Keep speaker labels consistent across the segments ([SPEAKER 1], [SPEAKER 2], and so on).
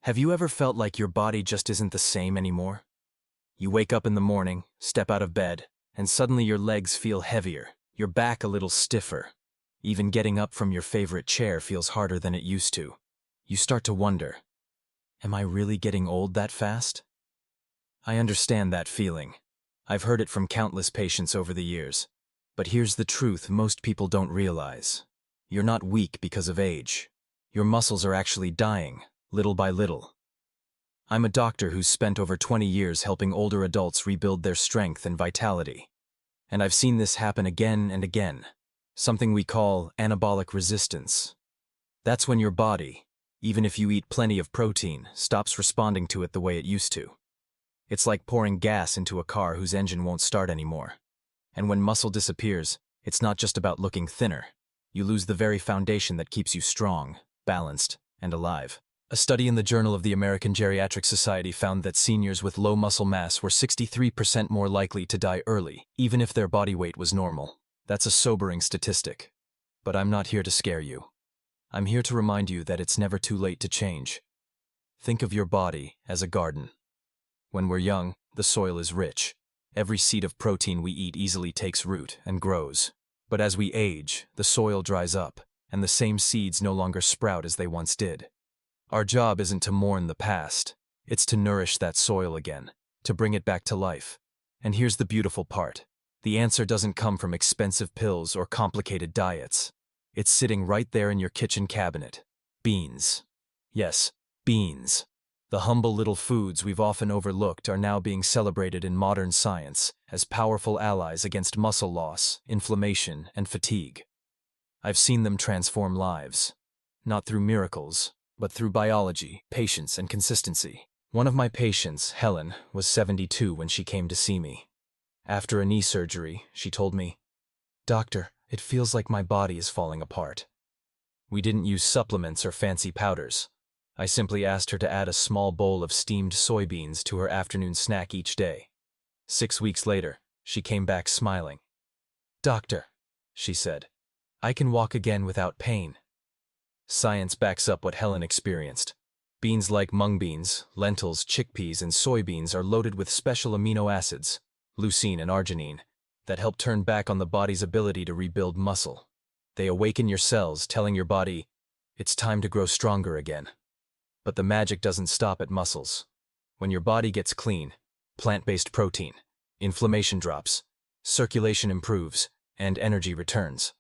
[SPEAKER 1] Have you ever felt like your body just isn't the same anymore? You wake up in the morning, step out of bed, and suddenly your legs feel heavier, your back a little stiffer. Even getting up from your favorite chair feels harder than it used to. You start to wonder, am I really getting old that fast? I understand that feeling. I've heard it from countless patients over the years. But here's the truth most people don't realize. You're not weak because of age. Your muscles are actually dying, little by little. I'm a doctor who's spent over 20 years helping older adults rebuild their strength and vitality. And I've seen this happen again and again, something we call anabolic resistance. That's when your body, even if you eat plenty of protein, stops responding to it the way it used to. It's like pouring gas into a car whose engine won't start anymore. And when muscle disappears, it's not just about looking thinner. You lose the very foundation that keeps you strong, balanced, and alive. A study in the Journal of the American Geriatric Society found that seniors with low muscle mass were 63% more likely to die early, even if their body weight was normal. That's a sobering statistic. But I'm not here to scare you. I'm here to remind you that it's never too late to change. Think of your body as a garden. When we're young, the soil is rich. Every seed of protein we eat easily takes root and grows. But as we age, the soil dries up, and the same seeds no longer sprout as they once did. Our job isn't to mourn the past, it's to nourish that soil again, to bring it back to life. And here's the beautiful part. The answer doesn't come from expensive pills or complicated diets. It's sitting right there in your kitchen cabinet. Beans. Yes, beans. The humble little foods we've often overlooked are now being celebrated in modern science as powerful allies against muscle loss, inflammation, and fatigue. I've seen them transform lives, not through miracles, but through biology, patience, and consistency. One of my patients, Helen, was 72 when she came to see me. After a knee surgery, she told me, "Doctor, it feels like my body is falling apart." We didn't use supplements or fancy powders. I simply asked her to add a small bowl of steamed soybeans to her afternoon snack each day. 6 weeks later, she came back smiling. "Doctor," she said, "I can walk again without pain." Science backs up what Helen experienced. Beans like mung beans, lentils, chickpeas, and soybeans are loaded with special amino acids, leucine and arginine, that help turn back on the body's ability to rebuild muscle. They awaken your cells, telling your body, it's time to grow stronger again. But the magic doesn't stop at muscles. When your body gets clean, plant-based protein, inflammation drops, circulation improves, and energy returns.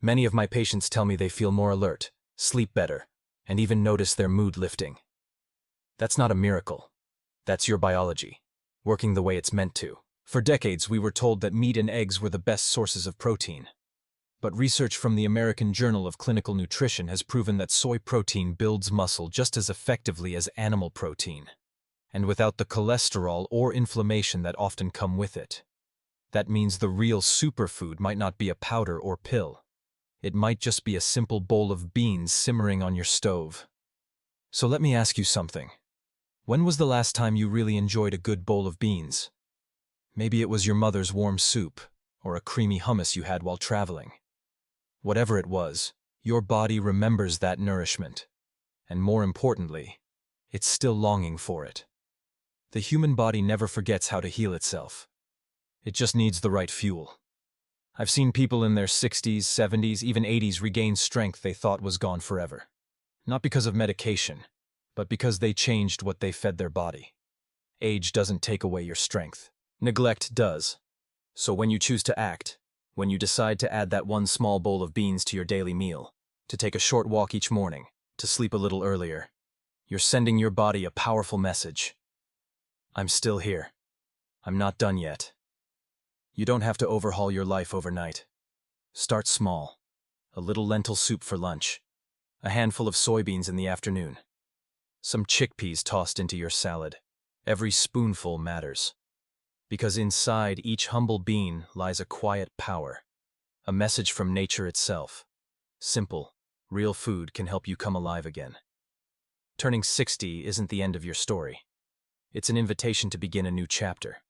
[SPEAKER 1] Many of my patients tell me they feel more alert, sleep better, and even notice their mood lifting. That's not a miracle. That's your biology, working the way it's meant to. For decades, we were told that meat and eggs were the best sources of protein. But research from the American Journal of Clinical Nutrition has proven that soy protein builds muscle just as effectively as animal protein, and without the cholesterol or inflammation that often come with it. That means the real superfood might not be a powder or pill. It might just be a simple bowl of beans simmering on your stove. So let me ask you something. When was the last time you really enjoyed a good bowl of beans? Maybe it was your mother's warm soup, or a creamy hummus you had while traveling. Whatever it was, your body remembers that nourishment. And more importantly, it's still longing for it. The human body never forgets how to heal itself. It just needs the right fuel. I've seen people in their 60s, 70s, even 80s regain strength they thought was gone forever. Not because of medication, but because they changed what they fed their body. Age doesn't take away your strength. Neglect does. So when you choose to act, when you decide to add that one small bowl of beans to your daily meal, to take a short walk each morning, to sleep a little earlier, you're sending your body a powerful message. I'm still here. I'm not done yet. You don't have to overhaul your life overnight. Start small. A little lentil soup for lunch. A handful of soybeans in the afternoon. Some chickpeas tossed into your salad. Every spoonful matters. Because inside each humble bean lies a quiet power. A message from nature itself. Simple, real food can help you come alive again. Turning 60 isn't the end of your story. It's an invitation to begin a new chapter.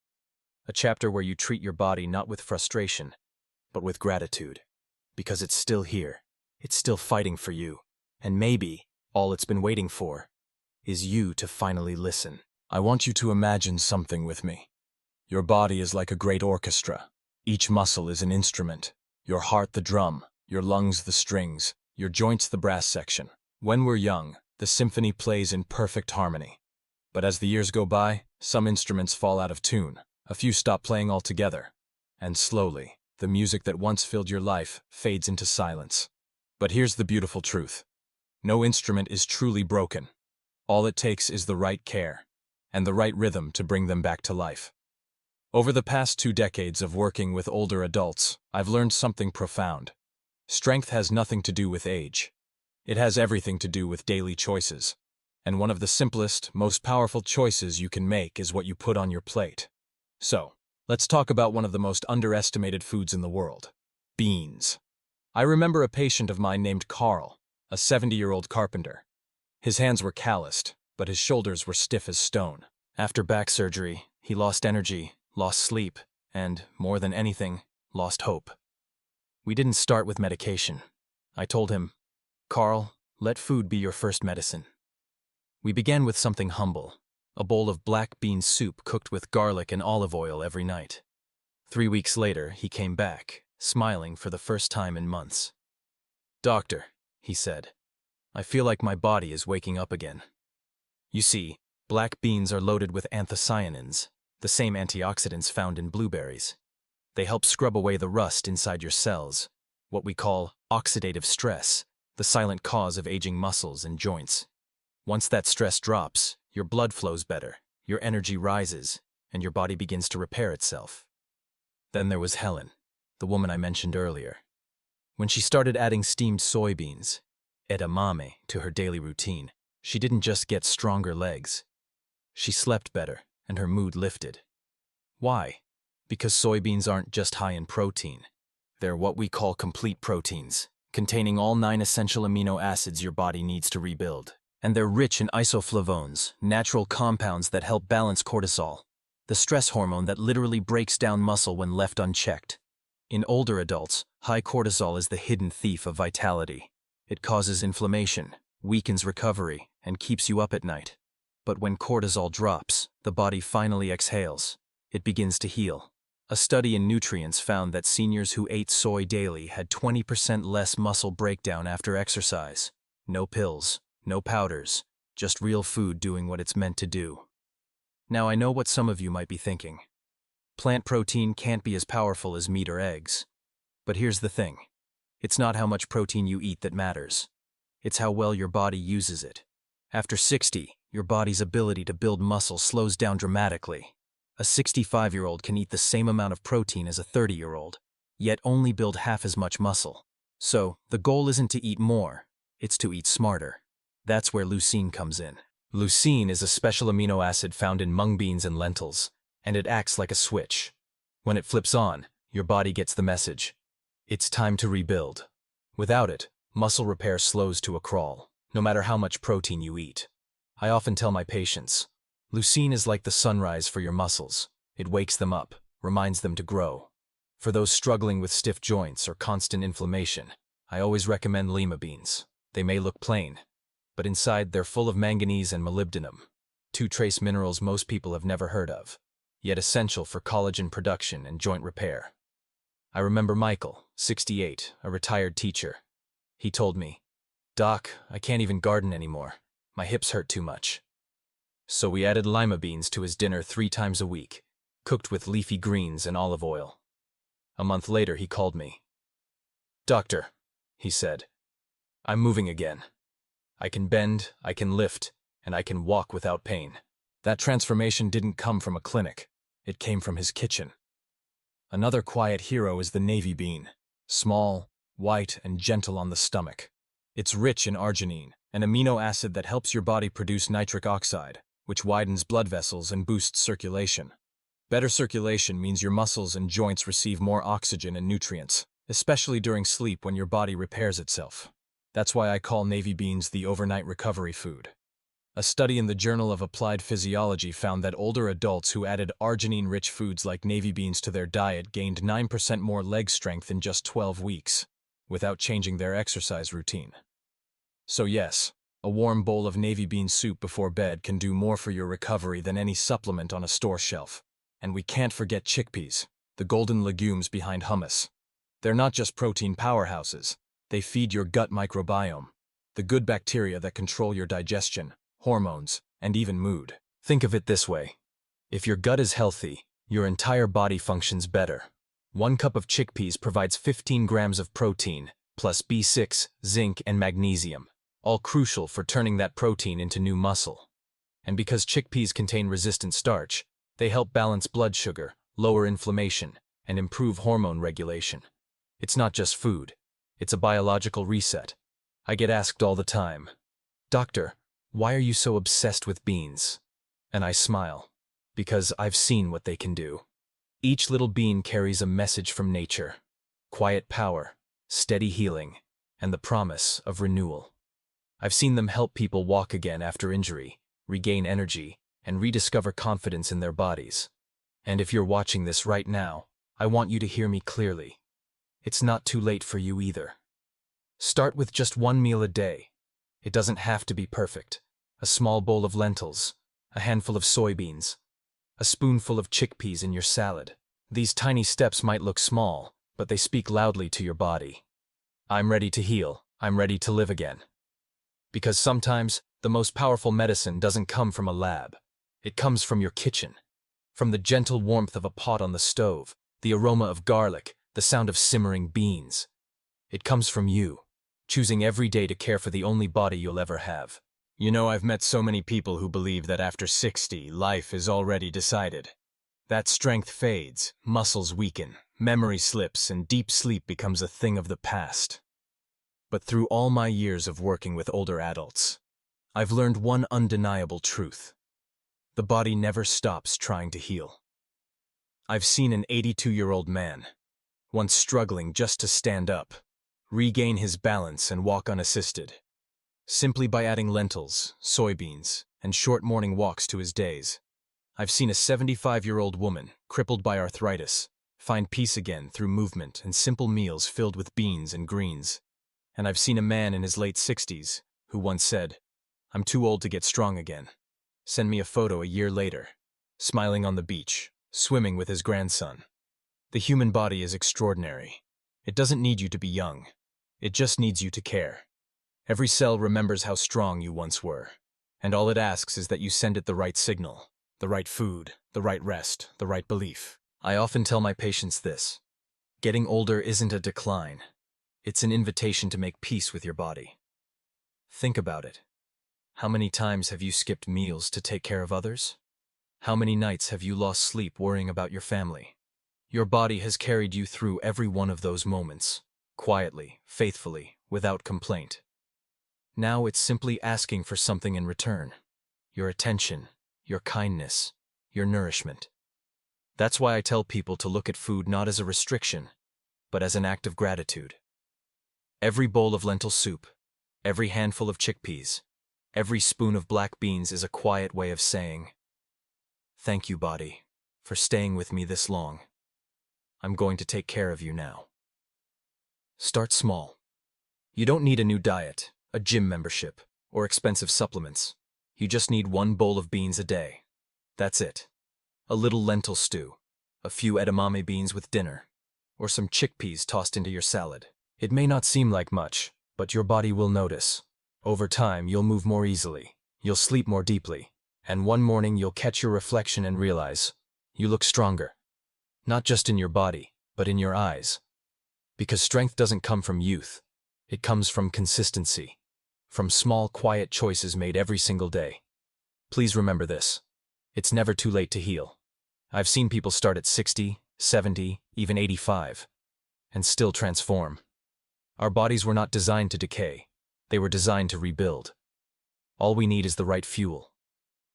[SPEAKER 1] A chapter where you treat your body not with frustration, but with gratitude. Because it's still here. It's still fighting for you. And maybe all it's been waiting for is you to finally listen. I want you to imagine something with me. Your body is like a great orchestra. Each muscle is an instrument. Your heart the drum, your lungs the strings, your joints the brass section. When we're young, the symphony plays in perfect harmony. But as the years go by, some instruments fall out of tune. A few stop playing altogether. And slowly, the music that once filled your life fades into silence. But here's the beautiful truth. No instrument is truly broken. All it takes is the right care and the right rhythm to bring them back to life. Over the past 2 decades of working with older adults, I've learned something profound. Strength has nothing to do with age. It has everything to do with daily choices. And one of the simplest, most powerful choices you can make is what you put on your plate. So, let's talk about one of the most underestimated foods in the world: beans. I remember a patient of mine named Carl, a 70-year-old carpenter. His hands were calloused, but his shoulders were stiff as stone. After back surgery, he lost energy, lost sleep, and, more than anything, lost hope. We didn't start with medication. I told him, "Carl, let food be your first medicine." We began with something humble, a bowl of black bean soup cooked with garlic and olive oil every night. 3 weeks later, he came back, smiling for the first time in months. "Doctor," he said, "I feel like my body is waking up again." You see, black beans are loaded with anthocyanins, the same antioxidants found in blueberries. They help scrub away the rust inside your cells, what we call oxidative stress, the silent cause of aging muscles and joints. Once that stress drops, your blood flows better, your energy rises, and your body begins to repair itself. Then there was Helen, the woman I mentioned earlier. When she started adding steamed soybeans, edamame, to her daily routine, she didn't just get stronger legs. She slept better, and her mood lifted. Why? Because soybeans aren't just high in protein. They're what we call complete proteins, containing all 9 essential amino acids your body needs to rebuild. And they're rich in isoflavones, natural compounds that help balance cortisol, the stress hormone that literally breaks down muscle when left unchecked. In older adults, high cortisol is the hidden thief of vitality. It causes inflammation, weakens recovery, and keeps you up at night. But when cortisol drops, the body finally exhales. It begins to heal. A study in nutrients found that seniors who ate soy daily had 20% less muscle breakdown after exercise. No pills, no powders, just real food doing what it's meant to do. Now I know what some of you might be thinking. Plant protein can't be as powerful as meat or eggs. But here's the thing. It's not how much protein you eat that matters. It's how well your body uses it. After 60, your body's ability to build muscle slows down dramatically. A 65-year-old can eat the same amount of protein as a 30-year-old, yet only build half as much muscle. So, the goal isn't to eat more, it's to eat smarter. That's where leucine comes in. Leucine is a special amino acid found in mung beans and lentils, and it acts like a switch. When it flips on, your body gets the message. It's time to rebuild. Without it, muscle repair slows to a crawl, no matter how much protein you eat. I often tell my patients, leucine is like the sunrise for your muscles. It wakes them up, reminds them to grow. For those struggling with stiff joints or constant inflammation, I always recommend lima beans. They may look plain, but inside they're full of manganese and molybdenum, 2 trace minerals most people have never heard of, yet essential for collagen production and joint repair. I remember Michael, 68, a retired teacher. He told me, "Doc, I can't even garden anymore. My hips hurt too much." So we added lima beans to his dinner 3 times a week, cooked with leafy greens and olive oil. A month later he called me. "Doctor," he said, "I'm moving again. I can bend, I can lift, and I can walk without pain." That transformation didn't come from a clinic. It came from his kitchen. Another quiet hero is the navy bean. Small, white, and gentle on the stomach. It's rich in arginine, an amino acid that helps your body produce nitric oxide, which widens blood vessels and boosts circulation. Better circulation means your muscles and joints receive more oxygen and nutrients, especially during sleep when your body repairs itself. That's why I call navy beans the overnight recovery food. A study in the Journal of Applied Physiology found that older adults who added arginine-rich foods like navy beans to their diet gained 9% more leg strength in just 12 weeks, without changing their exercise routine. So yes, A warm bowl of navy bean soup before bed can do more for your recovery than any supplement on a store shelf. And we can't forget chickpeas, the golden legumes behind hummus. They're not just protein powerhouses. They feed your gut microbiome, the good bacteria that control your digestion, hormones, and even mood. Think of it this way. If your gut is healthy, your entire body functions better. 1 cup of chickpeas provides 15 grams of protein, plus B6, zinc, and magnesium, all crucial for turning that protein into new muscle. And because chickpeas contain resistant starch, they help balance blood sugar, lower inflammation, and improve hormone regulation. It's not just food. It's a biological reset. I get asked all the time, "Doctor, why are you so obsessed with beans?" And I smile, because I've seen what they can do. Each little bean carries a message from nature: quiet power, steady healing, and the promise of renewal. I've seen them help people walk again after injury, regain energy, and rediscover confidence in their bodies. And if you're watching this right now, I want you to hear me clearly. It's not too late for you either. Start with just 1 meal a day. It doesn't have to be perfect. A small bowl of lentils, a handful of soybeans, a spoonful of chickpeas in your salad. These tiny steps might look small, but they speak loudly to your body. I'm ready to heal. I'm ready to live again. Because sometimes, the most powerful medicine doesn't come from a lab. It comes from your kitchen. From the gentle warmth of a pot on the stove, the aroma of garlic, the sound of simmering beans. It comes from you, choosing every day to care for the only body you'll ever have. You know, I've met so many people who believe that after 60, life is already decided. That strength fades, muscles weaken, memory slips, and deep sleep becomes a thing of the past. But through all my years of working with older adults, I've learned one undeniable truth. The body never stops trying to heal. I've seen an 82-year-old man, once struggling just to stand up, regain his balance and walk unassisted, simply by adding lentils, soybeans, and short morning walks to his days. I've seen a 75-year-old woman, crippled by arthritis, find peace again through movement and simple meals filled with beans and greens. And I've seen a man in his late 60s who once said, "I'm too old to get strong again." Send me a photo a year later, smiling on the beach, swimming with his grandson. The human body is extraordinary. It doesn't need you to be young. It just needs you to care. Every cell remembers how strong you once were, and all it asks is that you send it the right signal, the right food, the right rest, the right belief. I often tell my patients this: getting older isn't a decline. It's an invitation to make peace with your body. Think about it. How many times have you skipped meals to take care of others? How many nights have you lost sleep worrying about your family? Your body has carried you through every one of those moments, quietly, faithfully, without complaint. Now it's simply asking for something in return: your attention, your kindness, your nourishment. That's why I tell people to look at food not as a restriction, but as an act of gratitude. Every bowl of lentil soup, every handful of chickpeas, every spoon of black beans is a quiet way of saying, "Thank you, body, for staying with me this long. I'm going to take care of you now." Start small. You don't need a new diet, a gym membership, or expensive supplements. You just need 1 bowl of beans a day. That's it. A little lentil stew, a few edamame beans with dinner, or some chickpeas tossed into your salad. It may not seem like much, but your body will notice. Over time, you'll move more easily, you'll sleep more deeply, and one morning you'll catch your reflection and realize you look stronger. Not just in your body, but in your eyes. Because strength doesn't come from youth. It comes from consistency, from small, quiet choices made every single day. Please remember this: it's never too late to heal. I've seen people start at 60, 70, even 85, and still transform. Our bodies were not designed to decay. They were designed to rebuild. All we need is the right fuel.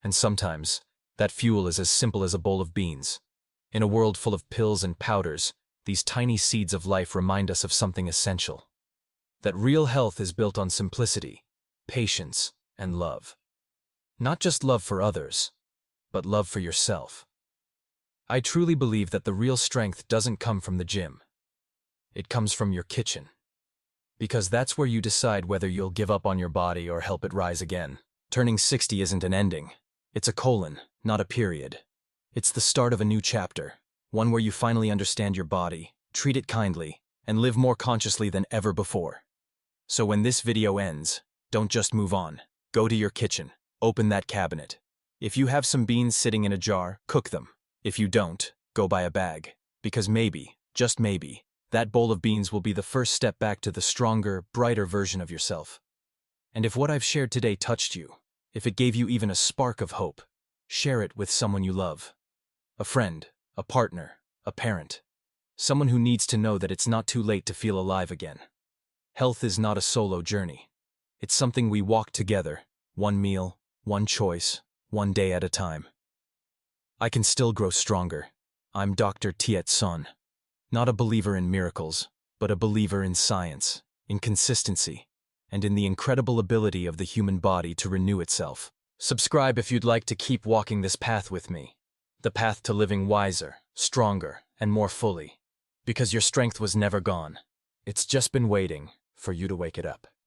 [SPEAKER 1] And sometimes, that fuel is as simple as a bowl of beans. In a world full of pills and powders, these tiny seeds of life remind us of something essential: that real health is built on simplicity, patience, and love. Not just love for others, but love for yourself. I truly believe that the real strength doesn't come from the gym. It comes from your kitchen. Because that's where you decide whether you'll give up on your body or help it rise again. Turning 60 isn't an ending. It's a colon, not a period. It's the start of a new chapter, one where you finally understand your body, treat it kindly, and live more consciously than ever before. So when this video ends, don't just move on. Go to your kitchen, open that cabinet. If you have some beans sitting in a jar, cook them. If you don't, go buy a bag. Because maybe, just maybe, that bowl of beans will be the first step back to the stronger, brighter version of yourself. And if what I've shared today touched you, if it gave you even a spark of hope, share it with someone you love. A friend, a partner, a parent. Someone who needs to know that it's not too late to feel alive again. Health is not a solo journey. It's something we walk together, one meal, one choice, one day at a time. I can still grow stronger. I'm Dr. Tiet Son. Not a believer in miracles, but a believer in science, in consistency, and in the incredible ability of the human body to renew itself. Subscribe if you'd like to keep walking this path with me. The path to living wiser, stronger, and more fully. Because your strength was never gone. It's just been waiting for you to wake it up.